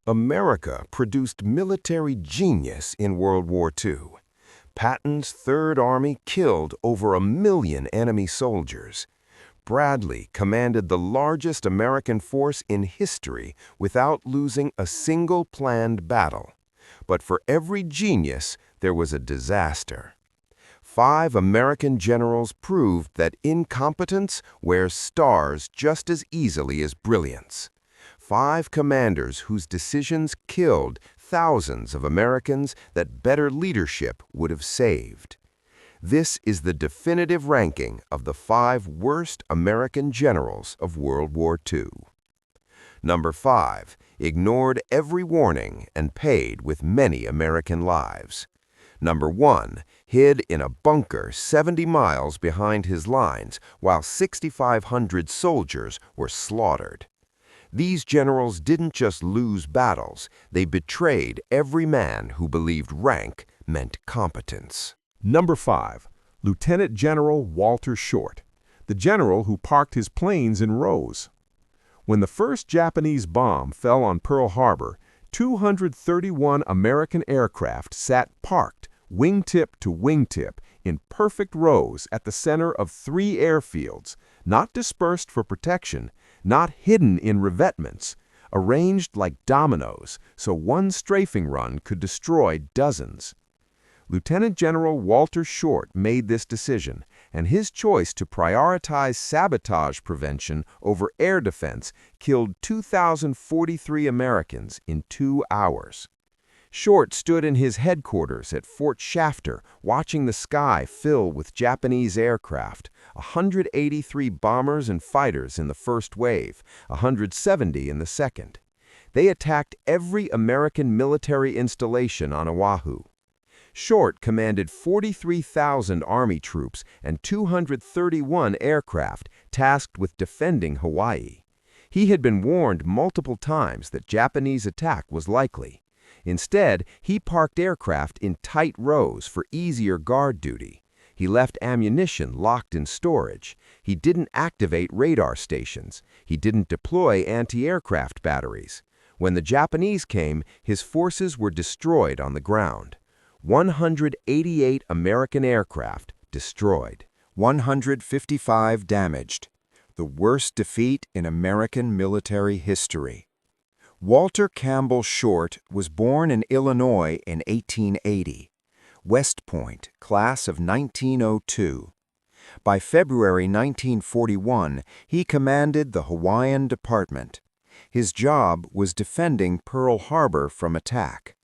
America produced military genius in World War II. Patton's Third Army killed over 1 million enemy soldiers. Bradley commanded the largest American force in history without losing a single planned battle. But for every genius, there was a disaster. 5 American generals proved that incompetence wears stars just as easily as brilliance. 5 commanders whose decisions killed thousands of Americans that better leadership would have saved. This is the definitive ranking of the 5 worst American generals of World War II. Number 5. Ignored every warning and paid with many American lives. Number 1. Hid in a bunker 70 miles behind his lines while 6,500 soldiers were slaughtered. These generals didn't just lose battles, they betrayed every man who believed rank meant competence. Number 5. Lieutenant General Walter Short, the general who parked his planes in rows. When the first Japanese bomb fell on Pearl Harbor, 231 American aircraft sat parked, wingtip to wingtip, in perfect rows at the center of 3 airfields, not dispersed for protection, not hidden in revetments, arranged like dominoes so one strafing run could destroy dozens. Lieutenant General Walter Short made this decision, and his choice to prioritize sabotage prevention over air defense killed 2,043 Americans in 2 hours. Short stood in his headquarters at Fort Shafter, watching the sky fill with Japanese aircraft, 183 bombers and fighters in the first wave, 170 in the second. They attacked every American military installation on Oahu. Short commanded 43,000 Army troops and 231 aircraft tasked with defending Hawaii. He had been warned multiple times that Japanese attack was likely. Instead, he parked aircraft in tight rows for easier guard duty. He left ammunition locked in storage. He didn't activate radar stations. He didn't deploy anti-aircraft batteries. When the Japanese came, his forces were destroyed on the ground. 188 American aircraft destroyed. 155 damaged. The worst defeat in American military history. Walter Campbell Short was born in Illinois in 1880. West Point, class of 1902. By February 1941, he commanded the Hawaiian Department. His job was defending Pearl Harbor from attack.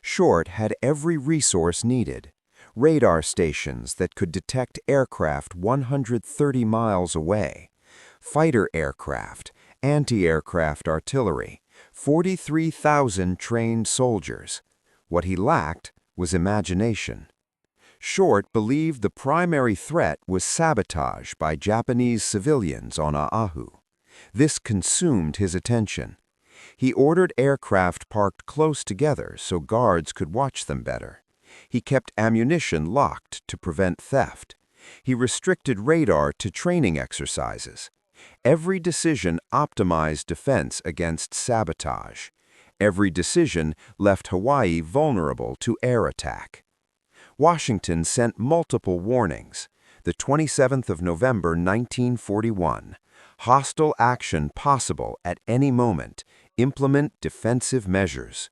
Short had every resource needed. Radar stations that could detect aircraft 130 miles away. Fighter aircraft, anti-aircraft artillery. 43,000 trained soldiers. What he lacked was imagination. Short believed the primary threat was sabotage by Japanese civilians on Oahu. This consumed his attention. He ordered aircraft parked close together so guards could watch them better. He kept ammunition locked to prevent theft. He restricted radar to training exercises. Every decision optimized defense against sabotage. Every decision left Hawaii vulnerable to air attack. Washington sent multiple warnings. The 27th of November 1941. Hostile action possible at any moment. Implement defensive measures.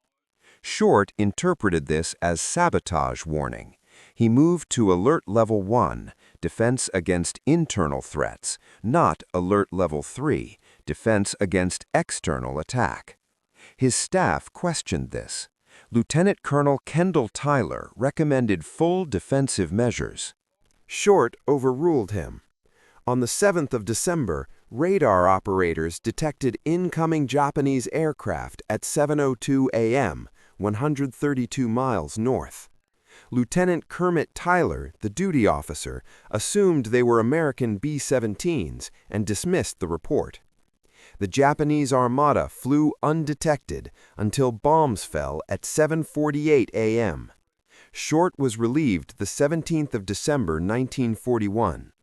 Short interpreted this as sabotage warning. He moved to Alert Level 1, Defense Against Internal Threats, not Alert Level 3, Defense Against External Attack. His staff questioned this. Lieutenant Colonel Kendall Tyler recommended full defensive measures. Short overruled him. On the 7th of December, radar operators detected incoming Japanese aircraft at 7:02 a.m., 132 miles north. Lieutenant Kermit Tyler, the duty officer, assumed they were American B-17s and dismissed the report. The Japanese armada flew undetected until bombs fell at 7:48 a.m. Short was relieved the 17th of December 1941.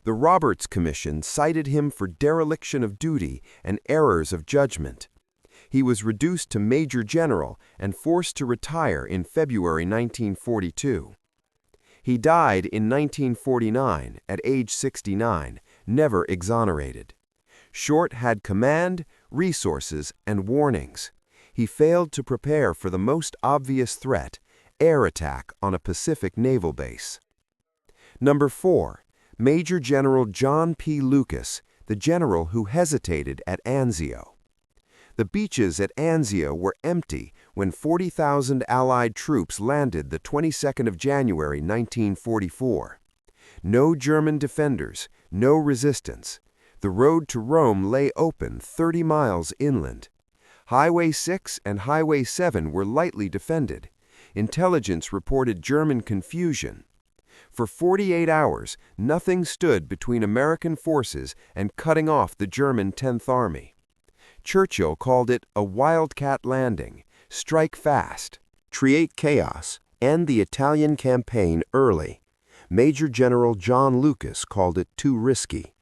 The Roberts Commission cited him for dereliction of duty and errors of judgment. He was reduced to Major General and forced to retire in February 1942. He died in 1949 at age 69, never exonerated. Short had command, resources, and warnings. He failed to prepare for the most obvious threat, air attack on a Pacific naval base. Number 4. Major General John P. Lucas, the general who hesitated at Anzio. The beaches at Anzio were empty when 40,000 Allied troops landed the 22nd of January 1944. No German defenders, no resistance. The road to Rome lay open 30 miles inland. Highway 6 and Highway 7 were lightly defended. Intelligence reported German confusion. For 48 hours, nothing stood between American forces and cutting off the German 10th Army. Churchill called it a wildcat landing, strike fast, create chaos, end the Italian campaign early. Major General John Lucas called it too risky.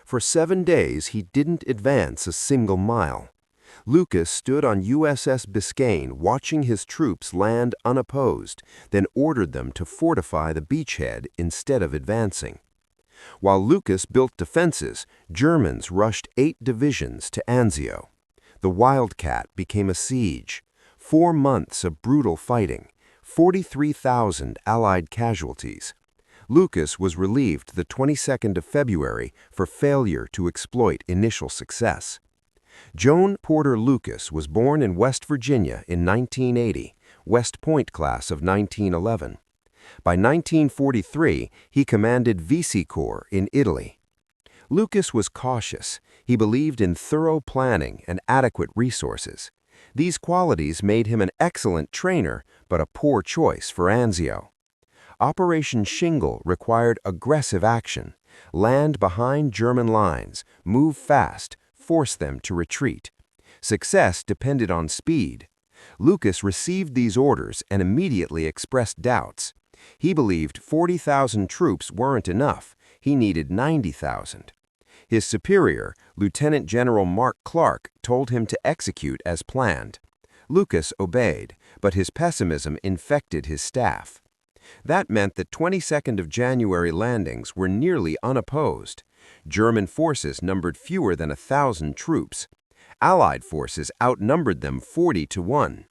For 7 days, he didn't advance a single mile. Lucas stood on USS Biscayne watching his troops land unopposed, then ordered them to fortify the beachhead instead of advancing. While Lucas built defenses, Germans rushed 8 divisions to Anzio. The Wildcat became a siege. 4 months of brutal fighting, 43,000 Allied casualties. Lucas was relieved the 22nd of February for failure to exploit initial success. Joan Porter Lucas was born in West Virginia in 1980, West Point class of 1911. By 1943, he commanded Vici Corps in Italy. Lucas was cautious. He believed in thorough planning and adequate resources. These qualities made him an excellent trainer, but a poor choice for Anzio. Operation Shingle required aggressive action. Land behind German lines, move fast, force them to retreat. Success depended on speed. Lucas received these orders and immediately expressed doubts. He believed 40,000 troops weren't enough. He needed 90,000. His superior, Lieutenant General Mark Clark, told him to execute as planned. Lucas obeyed, but his pessimism infected his staff. That meant that 22nd of January landings were nearly unopposed. German forces numbered fewer than 1,000 troops. Allied forces outnumbered them 40-1.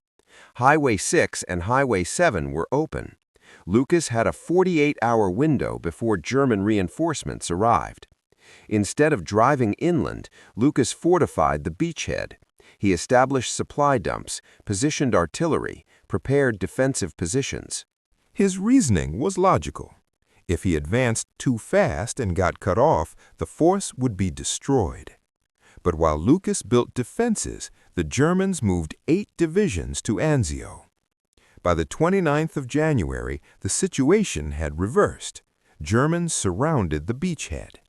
Highway 6 and Highway 7 were open. Lucas had a 48-hour window before German reinforcements arrived. Instead of driving inland, Lucas fortified the beachhead. He established supply dumps, positioned artillery, prepared defensive positions. His reasoning was logical. If he advanced too fast and got cut off, the force would be destroyed. But while Lucas built defenses, the Germans moved 8 divisions to Anzio. By the 29th of January, the situation had reversed. Germans surrounded the beachhead.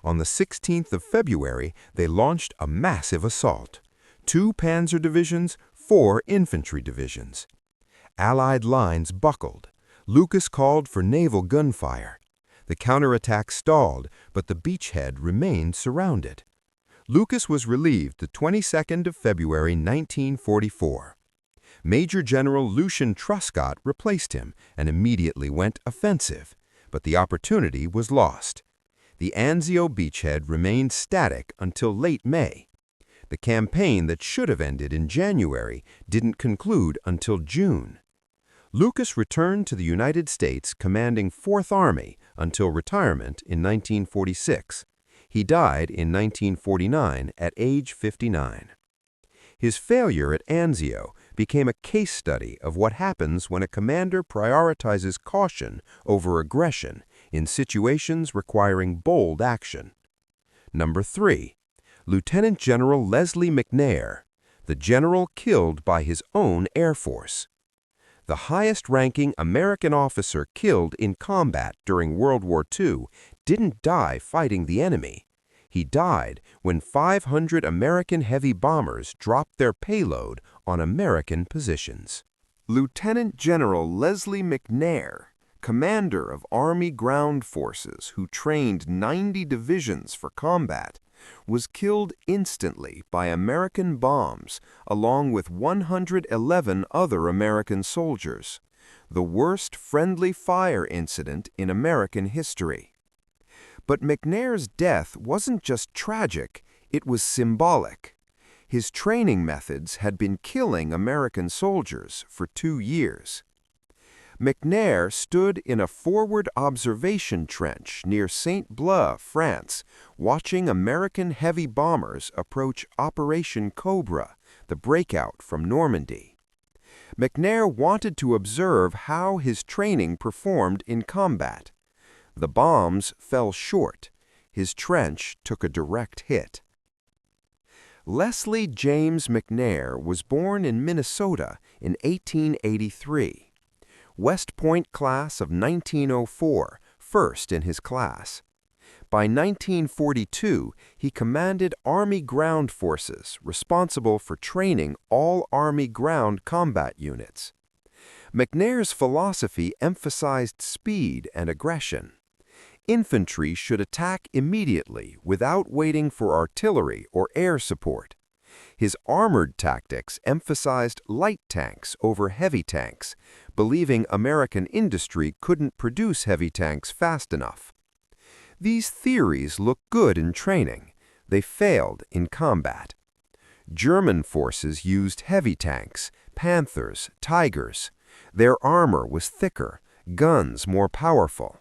On the 16th of February, they launched a massive assault. 2 panzer divisions, 4 infantry divisions. Allied lines buckled. Lucas called for naval gunfire. The counterattack stalled, but the beachhead remained surrounded. Lucas was relieved the 22nd of February 1944. Major General Lucian Truscott replaced him and immediately went offensive, but the opportunity was lost. The Anzio beachhead remained static until late May. The campaign that should have ended in January didn't conclude until June. Lucas returned to the United States commanding 4th Army until retirement in 1946. He died in 1949 at age 59. His failure at Anzio became a case study of what happens when a commander prioritizes caution over aggression in situations requiring bold action. Number 3. Lieutenant General Leslie McNair, the general killed by his own Air Force. The highest-ranking American officer killed in combat during World War II didn't die fighting the enemy. He died when 500 American heavy bombers dropped their payload on American positions. Lieutenant General Leslie McNair, commander of Army Ground Forces who trained 90 divisions for combat, was killed instantly by American bombs along with 111 other American soldiers, the worst friendly fire incident in American history. But McNair's death wasn't just tragic, it was symbolic. His training methods had been killing American soldiers for 2 years. McNair stood in a forward observation trench near Saint-Bleu, France, watching American heavy bombers approach Operation Cobra, the breakout from Normandy. McNair wanted to observe how his training performed in combat. The bombs fell short. His trench took a direct hit. Leslie James McNair was born in Minnesota in 1883. West Point class of 1904, first in his class. By 1942, he commanded Army ground forces responsible for training all Army ground combat units. McNair's philosophy emphasized speed and aggression. Infantry should attack immediately without waiting for artillery or air support. His armored tactics emphasized light tanks over heavy tanks, believing American industry couldn't produce heavy tanks fast enough. These theories look good in training. They failed in combat. German forces used heavy tanks, Panthers, Tigers. Their armor was thicker, guns more powerful.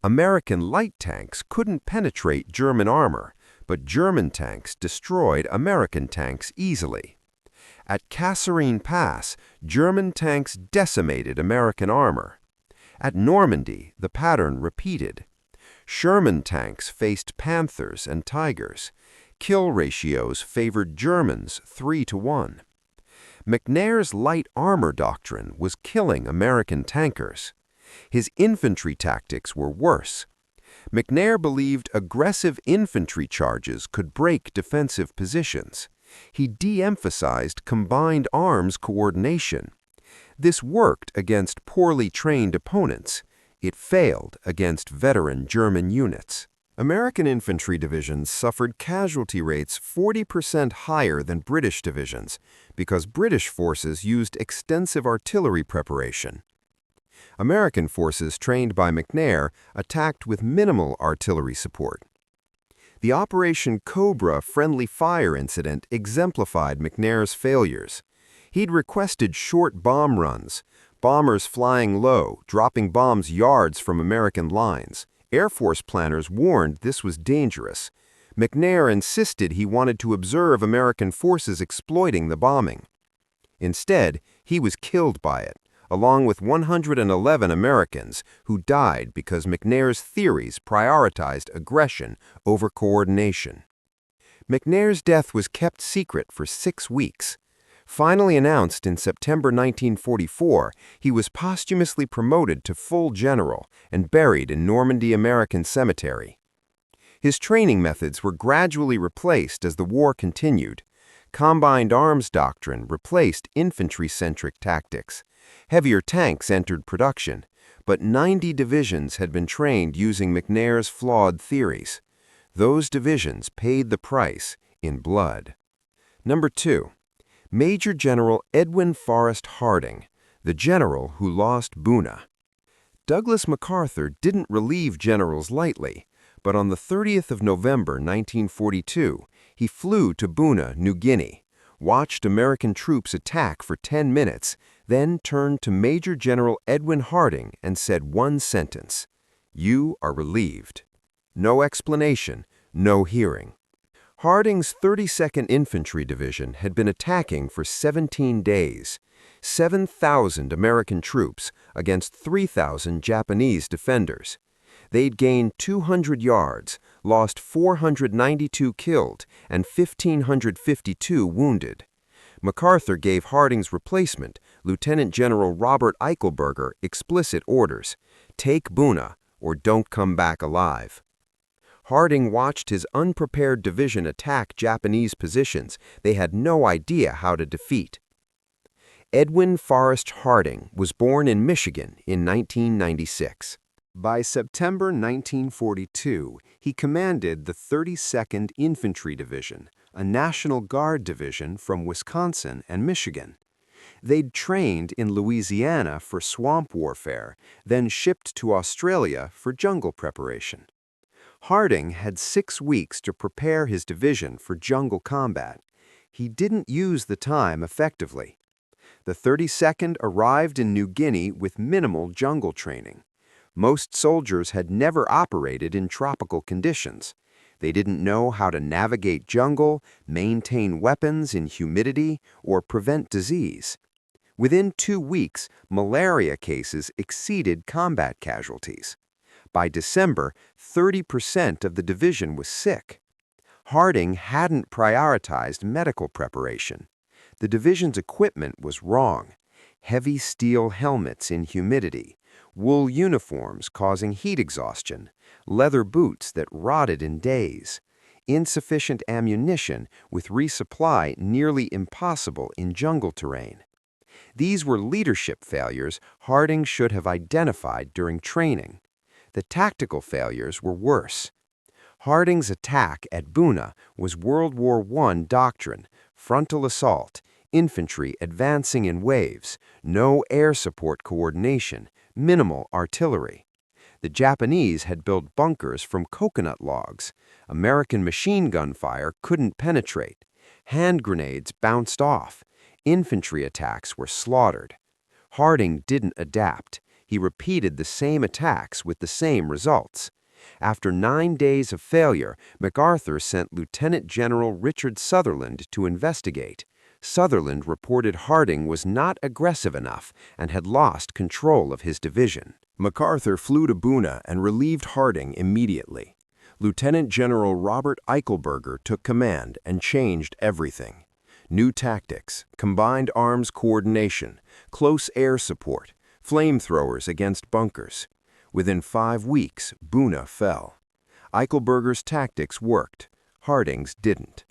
American light tanks couldn't penetrate German armor, but German tanks destroyed American tanks easily. At Kasserine Pass, German tanks decimated American armor. At Normandy, the pattern repeated. Sherman tanks faced Panthers and Tigers. Kill ratios favored Germans 3-1. McNair's light armor doctrine was killing American tankers. His infantry tactics were worse. McNair believed aggressive infantry charges could break defensive positions. He de-emphasized combined arms coordination. This worked against poorly trained opponents. It failed against veteran German units. American infantry divisions suffered casualty rates 40% higher than British divisions because British forces used extensive artillery preparation. American forces trained by McNair attacked with minimal artillery support. The Operation Cobra friendly fire incident exemplified McNair's failures. He'd requested short bomb runs, bombers flying low, dropping bombs yards from American lines. Air Force planners warned this was dangerous. McNair insisted he wanted to observe American forces exploiting the bombing. Instead, he was killed by it, along with 111 Americans who died because McNair's theories prioritized aggression over coordination. McNair's death was kept secret for 6 weeks. Finally announced in September 1944, he was posthumously promoted to full general and buried in Normandy American Cemetery. His training methods were gradually replaced as the war continued. Combined arms doctrine replaced infantry-centric tactics. Heavier tanks entered production, but 90 divisions had been trained using McNair's flawed theories. Those divisions paid the price in blood. Number 2. Major General Edwin Forrest Harding, the general who lost Buna. Douglas MacArthur didn't relieve generals lightly, but on the 30th of November 1942, he flew to Buna, New Guinea, watched American troops attack for 10 minutes, then turned to Major General Edwin Harding and said one sentence: "You are relieved." No explanation, no hearing. Harding's 32nd Infantry Division had been attacking for 17 days, 7,000 American troops against 3,000 Japanese defenders. They'd gained 200 yards, lost 492 killed, and 1,552 wounded. MacArthur gave Harding's replacement, Lieutenant General Robert Eichelberger, explicit orders: take Buna or don't come back alive. Harding watched his unprepared division attack Japanese positions they had no idea how to defeat. Edwin Forrest Harding was born in Michigan in 1996. By September 1942, he commanded the 32nd Infantry Division, a National Guard division from Wisconsin and Michigan. They'd trained in Louisiana for swamp warfare, then shipped to Australia for jungle preparation. Harding had 6 weeks to prepare his division for jungle combat. He didn't use the time effectively. The 32nd arrived in New Guinea with minimal jungle training. Most soldiers had never operated in tropical conditions. They didn't know how to navigate jungle, maintain weapons in humidity, or prevent disease. Within 2 weeks, malaria cases exceeded combat casualties. By December, 30% of the division was sick. Harding hadn't prioritized medical preparation. The division's equipment was wrong. Heavy steel helmets in humidity, wool uniforms causing heat exhaustion, leather boots that rotted in days, insufficient ammunition with resupply nearly impossible in jungle terrain. These were leadership failures Harding should have identified during training. The tactical failures were worse. Harding's attack at Buna was World War I doctrine, frontal assault, infantry advancing in waves, no air support coordination, minimal artillery. The Japanese had built bunkers from coconut logs. American machine gun fire couldn't penetrate. Hand grenades bounced off. Infantry attacks were slaughtered. Harding didn't adapt. He repeated the same attacks with the same results. After 9 days of failure, MacArthur sent Lieutenant General Richard Sutherland to investigate. Sutherland reported Harding was not aggressive enough and had lost control of his division. MacArthur flew to Buna and relieved Harding immediately. Lieutenant General Robert Eichelberger took command and changed everything. New tactics, combined arms coordination, close air support, flamethrowers against bunkers. Within 5 weeks, Buna fell. Eichelberger's tactics worked. Harding's didn't.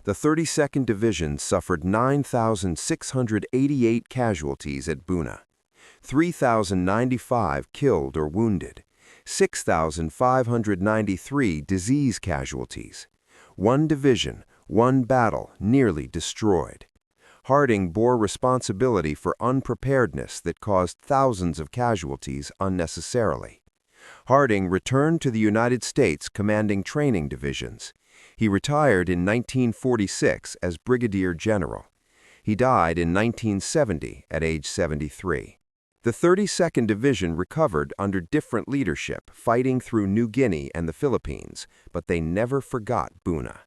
The 32nd Division suffered 9,688 casualties at Buna, 3,095 killed or wounded, 6,593 disease casualties. 1 division, 1 battle nearly destroyed. Harding bore responsibility for unpreparedness that caused thousands of casualties unnecessarily. Harding returned to the United States commanding training divisions. He retired in 1946 as Brigadier General. He died in 1970 at age 73. The 32nd Division recovered under different leadership, fighting through New Guinea and the Philippines, but they never forgot Buna.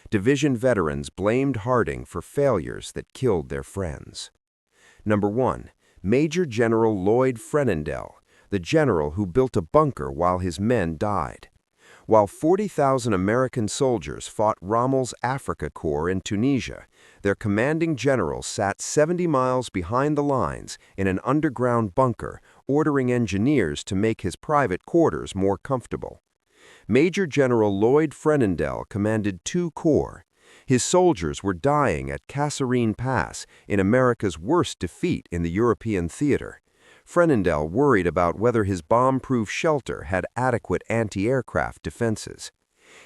Division veterans blamed Harding for failures that killed their friends. Number 1. Major General Lloyd Fredendall, the general who built a bunker while his men died. While 40,000 American soldiers fought Rommel's Africa Corps in Tunisia, their commanding general sat 70 miles behind the lines in an underground bunker, ordering engineers to make his private quarters more comfortable. Major General Lloyd Fredendall commanded 2 corps. His soldiers were dying at Kasserine Pass in America's worst defeat in the European theater. Fredendall worried about whether his bomb-proof shelter had adequate anti-aircraft defenses.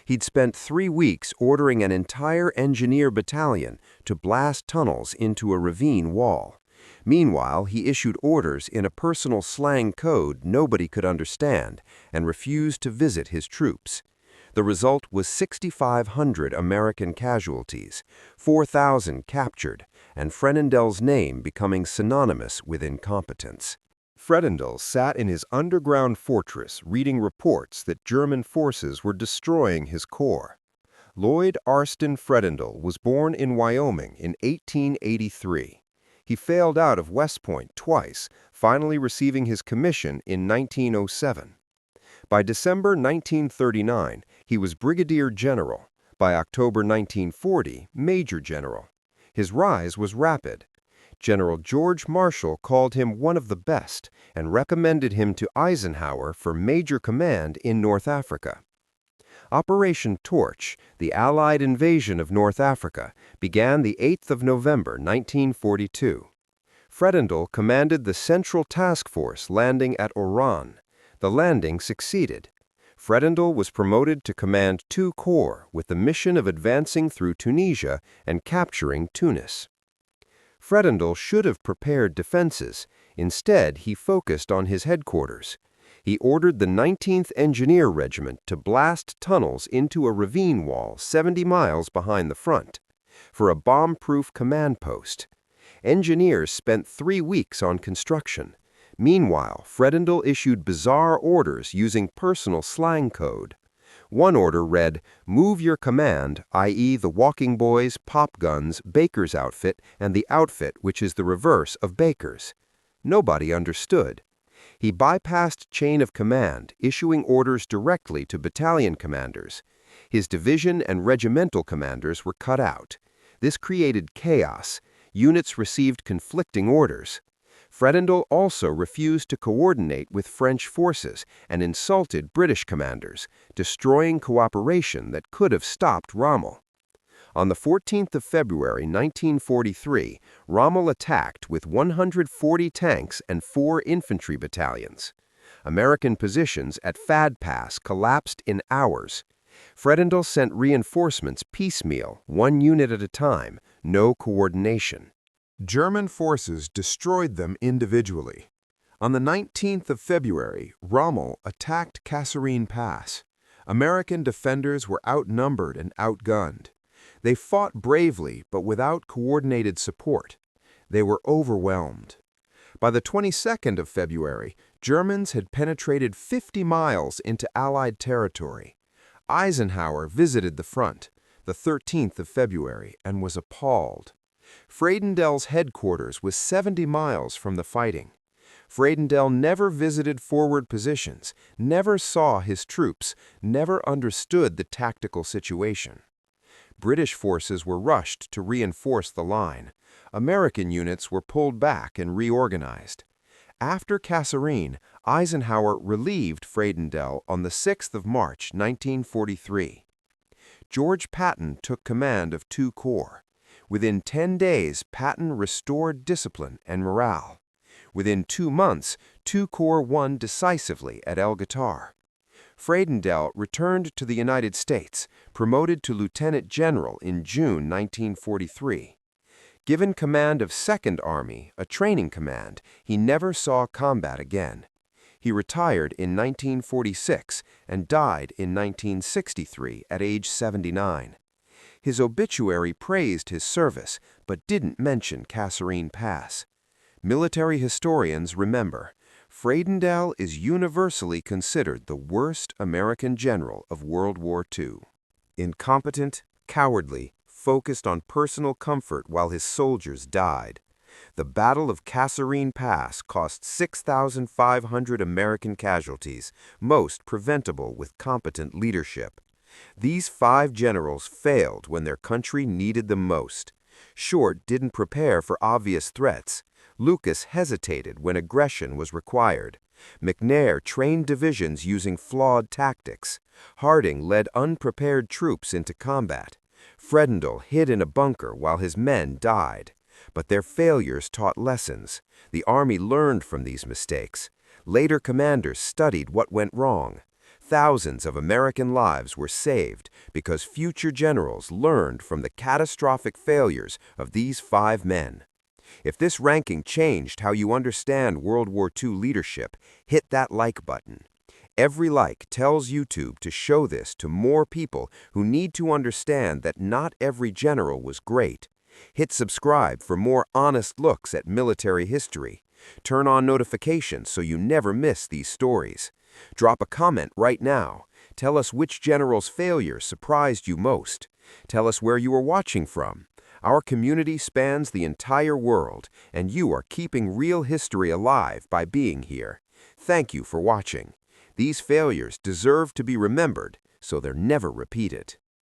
He'd spent 3 weeks ordering an entire engineer battalion to blast tunnels into a ravine wall. Meanwhile, he issued orders in a personal slang code nobody could understand and refused to visit his troops. The result was 6,500 American casualties, 4,000 captured, and Fredendall's name becoming synonymous with incompetence. Fredendall sat in his underground fortress reading reports that German forces were destroying his corps. Lloyd Arston Fredendall was born in Wyoming in 1883. He failed out of West Point twice, finally receiving his commission in 1907. By December 1939, he was Brigadier General. By October 1940, Major General. His rise was rapid. General George Marshall called him one of the best and recommended him to Eisenhower for major command in North Africa. Operation Torch, the Allied invasion of North Africa, began the 8th of November 1942. Fredendall commanded the Central Task Force landing at Oran. The landing succeeded. Fredendall was promoted to command 2 corps with the mission of advancing through Tunisia and capturing Tunis. Fredendall should have prepared defenses. Instead, he focused on his headquarters. He ordered the 19th Engineer Regiment to blast tunnels into a ravine wall 70 miles behind the front, for a bomb-proof command post. Engineers spent 3 weeks on construction. Meanwhile, Fredendall issued bizarre orders using personal slang code. One order read, "Move your command, i.e. the walking boys, pop guns, Baker's outfit, and the outfit which is the reverse of Baker's." Nobody understood. He bypassed chain of command, issuing orders directly to battalion commanders. His division and regimental commanders were cut out. This created chaos. Units received conflicting orders. Fredendall also refused to coordinate with French forces and insulted British commanders, destroying cooperation that could have stopped Rommel. On the 14th of February 1943, Rommel attacked with 140 tanks and 4 infantry battalions. American positions at Fad Pass collapsed in hours. Fredendall sent reinforcements piecemeal, 1 unit at a time, no coordination. German forces destroyed them individually. On the 19th of February, Rommel attacked Kasserine Pass. American defenders were outnumbered and outgunned. They fought bravely, but without coordinated support. They were overwhelmed. By the 22nd of February, Germans had penetrated 50 miles into Allied territory. Eisenhower visited the front, the 13th of February, and was appalled. Fredendall's headquarters was 70 miles from the fighting. Fredendall never visited forward positions, never saw his troops, never understood the tactical situation. British forces were rushed to reinforce the line. American units were pulled back and reorganized. After Kasserine, Eisenhower relieved Fredendall on the 6th of March, 1943. George Patton took command of 2 corps. Within 10 days, Patton restored discipline and morale. Within 2 months, 2 corps won decisively at El Guitar. Fredendall returned to the United States, promoted to lieutenant general in June 1943. Given command of 2nd Army, a training command, he never saw combat again. He retired in 1946 and died in 1963 at age 79. His obituary praised his service, but didn't mention Kasserine Pass. Military historians remember, Fredendall is universally considered the worst American general of World War II. Incompetent, cowardly, focused on personal comfort while his soldiers died. The Battle of Kasserine Pass cost 6,500 American casualties, most preventable with competent leadership. These 5 generals failed when their country needed them most. Short didn't prepare for obvious threats. Lucas hesitated when aggression was required. McNair trained divisions using flawed tactics. Harding led unprepared troops into combat. Fredendall hid in a bunker while his men died. But their failures taught lessons. The Army learned from these mistakes. Later commanders studied what went wrong. Thousands of American lives were saved because future generals learned from the catastrophic failures of these 5 men. If this ranking changed how you understand World War II leadership, hit that like button. Every like tells YouTube to show this to more people who need to understand that not every general was great. Hit subscribe for more honest looks at military history. Turn on notifications so you never miss these stories. Drop a comment right now. Tell us which general's failure surprised you most. Tell us where you are watching from. Our community spans the entire world, and you are keeping real history alive by being here. Thank you for watching. These failures deserve to be remembered so they're never repeated.